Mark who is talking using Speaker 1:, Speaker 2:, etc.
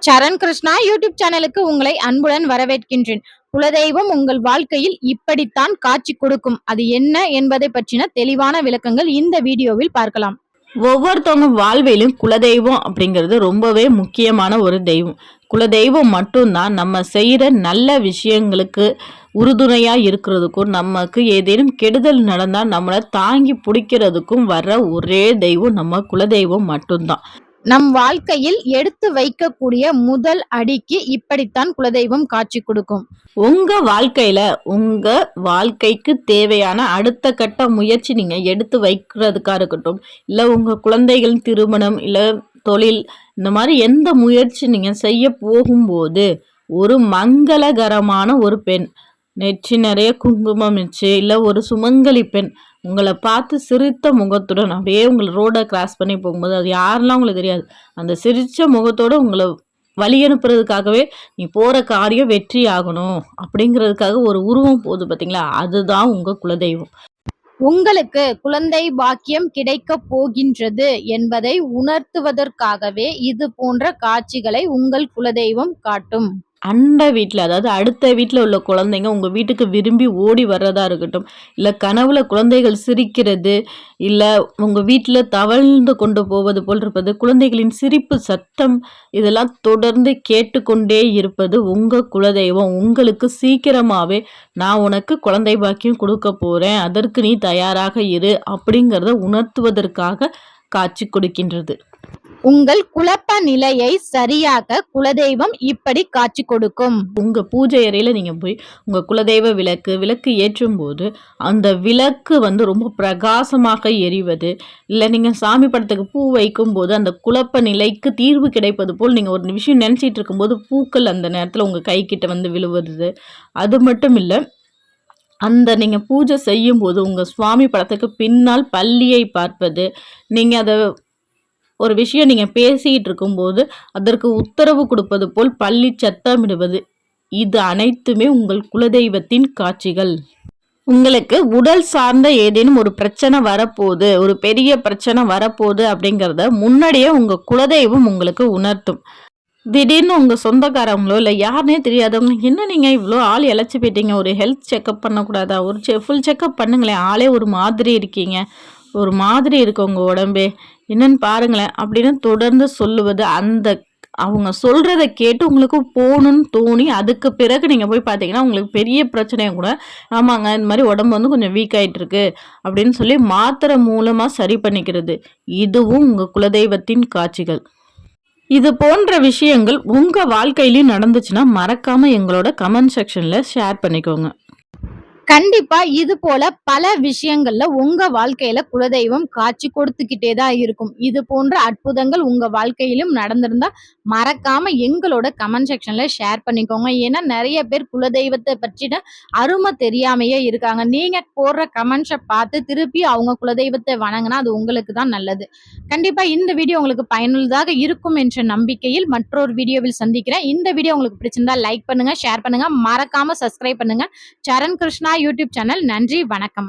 Speaker 1: சரண் Krishna YouTube சேனலுக்கு உங்களை அன்புடன் வரவேற்கின்றேன். குலதெய்வம் உங்கள் வாழ்க்கையில் இப்படித்தான் காட்சி கொடுக்கும். அது என்ன என்பதை பற்றின தெளிவான விளக்கங்கள் இந்த வீடியோவில் பார்க்கலாம்.
Speaker 2: ஒவ்வொருத்தவங்க வாழ்விலும் குலதெய்வம் அப்படிங்கிறது ரொம்பவே முக்கியமான ஒரு தெய்வம். குலதெய்வம் மட்டும்தான் நம்ம செய்கிற நல்ல விஷயங்களுக்கு உறுதுணையாக இருக்கிறதுக்கும், நமக்கு ஏதேனும் கெடுதல் நடந்தால் நம்மளை தாங்கி பிடிக்கிறதுக்கும் வர்ற ஒரே தெய்வம் நம்ம குலதெய்வம் மட்டும்தான்.
Speaker 1: நம் வாழ்க்கையில் எடுத்து வைக்கக்கூடிய முதல் அடிக்கு இப்படித்தான் குலதெய்வம் காட்சி கொடுக்கும்.
Speaker 2: உங்க வாழ்க்கையில உங்க வாழ்க்கைக்கு தேவையான அடுத்த கட்ட முயற்சி நீங்க எடுத்து வைக்கிறதுக்கா இருக்கட்டும், இல்ல உங்க குழந்தைகள் திருமணம், இல்ல தொழில், இந்த மாதிரி எந்த முயற்சி நீங்க செய்ய போகும்போது ஒரு மங்களகரமான ஒரு பெண், நெற்றி நிறைய குங்குமம் வச்சு, இல்ல ஒரு சுமங்கலி பெண் உங்களை பார்த்து சிரித்த முகத்துடன் அப்படியே உங்களை ரோடை கிராஸ் பண்ணி போகும்போது, அது யாரெல்லாம் உங்களுக்கு தெரியாது, அந்த சிரித்த முகத்தோடு உங்களை வழி அனுப்புறதுக்காகவே நீ போகிற காரியம் வெற்றி ஆகணும் அப்படிங்கிறதுக்காக ஒரு உருவம் போகுது பார்த்தீங்களா, அதுதான் உங்கள் குலதெய்வம்.
Speaker 1: உங்களுக்கு குழந்தை பாக்கியம் கிடைக்க போகின்றது என்பதை உணர்த்துவதற்காகவே இது போன்ற காட்சிகளை உங்கள் குலதெய்வம் காட்டும்.
Speaker 2: அண்டை வீட்டில், அதாவது அடுத்த வீட்டில் உள்ள குழந்தைங்க உங்கள் வீட்டுக்கு விரும்பி ஓடி வர்றதா இருக்கட்டும், இல்லை கனவுல குழந்தைகள் சிரிக்கிறது, இல்லை உங்கள் வீட்டில் தவழ்ந்து கொண்டு போவது போல் இருப்பது, குழந்தைகளின் சிரிப்பு சத்தம், இதெல்லாம் தொடர்ந்து கேட்டுக்கொண்டே இருப்பது உங்கள் குலதெய்வம் உங்களுக்கு சீக்கிரமாகவே நான் உனக்கு குழந்தை பாக்கியம் கொடுக்க போகிறேன், அதற்கு நீ தயாராக இரு அப்படிங்கிறத உணர்த்துவதற்காக காட்சி கொடுக்கின்றது.
Speaker 1: உங்கள் குழப்ப நிலையை சரியாக குலதெய்வம் இப்படி காட்சி கொடுக்கும்.
Speaker 2: உங்க பூஜை அறையில நீங்க போய் உங்க குலதெய்வ விளக்கு ஏற்றும் போது அந்த விளக்கு ரொம்ப பிரகாசமாக எரிவது, இல்லை நீங்க சாமி படத்துக்கு பூ வைக்கும் போது அந்த குழப்ப நிலைக்கு தீர்வு கிடைப்பது போல் நீங்க ஒரு விஷயம் நினைச்சிட்டு இருக்கும்போது பூக்கள் அந்த நேரத்தில் உங்க கை கிட்ட விழுவது, அது மட்டும் இல்லை, அந்த நீங்கள் பூஜை செய்யும்போது உங்கள் சுவாமி படத்துக்கு பின்னால் பல்லியை பார்ப்பது, நீங்கள் அதை ஒரு விஷயம் நீங்கள் பேசிக்கிட்டு இருக்கும்போது அதற்கு உத்தரவு கொடுப்பது போல் பள்ளி சத்தமிடுவது, இது அனைத்துமே உங்கள் குலதெய்வத்தின் காட்சிகள். உங்களுக்கு உடல் சார்ந்த ஏதேனும் ஒரு பிரச்சனை வரப்போகுது, ஒரு பெரிய பிரச்சனை வரப்போகுது அப்படிங்கிறத முன்னாடியே உங்கள் குலதெய்வம் உங்களுக்கு உணர்த்தும். திடீர்னு உங்கள் சொந்தக்காரங்களோ இல்லை யாருனே தெரியாதவங்க, என்ன நீங்கள் இவ்வளோ ஆள் இழைச்சி போயிட்டீங்க, ஒரு ஹெல்த் செக்கப் பண்ணக்கூடாதா, ஒரு ஃபுல் செக்கப் பண்ணுங்களேன், ஆளே ஒரு மாதிரி இருக்கீங்க, ஒரு மாதிரி இருக்கு உங்கள் உடம்பே, என்னன்னு பாருங்களேன் அப்படின்னு தொடர்ந்து சொல்லுவது, அந்த அவங்க சொல்கிறத கேட்டு உங்களுக்கு போகணுன்னு தோணி அதுக்கு பிறகு நீங்கள் போய் பார்த்தீங்கன்னா உங்களுக்கு பெரிய பிரச்சனையும் கூட, ஆமாங்க இந்த மாதிரி உடம்பு கொஞ்சம் வீக் ஆகிட்டு இருக்கு அப்படின்னு சொல்லி மாத்திரை மூலமாக சரி பண்ணிக்கிறது, இதுவும் உங்கள் குலதெய்வத்தின் காட்சிகள். இது போன்ற விஷயங்கள் உங்கள் வாழ்க்கையிலையும் நடந்துச்சுன்னா மறக்காமல் எங்களோட கமெண்ட் செக்ஷனில் ஷேர் பண்ணிக்கோங்க.
Speaker 1: கண்டிப்பா இது போல பல விஷயங்கள்ல உங்க வாழ்க்கையில குலதெய்வம் காட்சி கொடுத்துக்கிட்டே தான் இருக்கும். இது போன்ற அற்புதங்கள் உங்க வாழ்க்கையிலும் நடந்திருந்தா மறக்காம எங்களோட கமெண்ட் செக்ஷன்ல ஷேர் பண்ணிக்கோங்க. ஏன்னா நிறைய பேர் குலதெய்வத்தை பற்றின அருமை தெரியாமையே இருக்காங்க. நீங்க போடுற கமெண்ட்ஸை பார்த்து திருப்பி அவங்க குலதெய்வத்தை வணங்கினா அது உங்களுக்கு தான் நல்லது. கண்டிப்பா இந்த வீடியோ உங்களுக்கு பயனுள்ளதாக இருக்கும் என்ற நம்பிக்கையில் மற்றொரு வீடியோவில் சந்திக்கிறேன். இந்த வீடியோ உங்களுக்கு பிடிச்சிருந்தா லைக் பண்ணுங்க, ஷேர் பண்ணுங்க, மறக்காம சப்ஸ்கிரைப் பண்ணுங்க. சரண் கிருஷ்ணா யூடியூப் சேனல். நன்றி, வணக்கம்.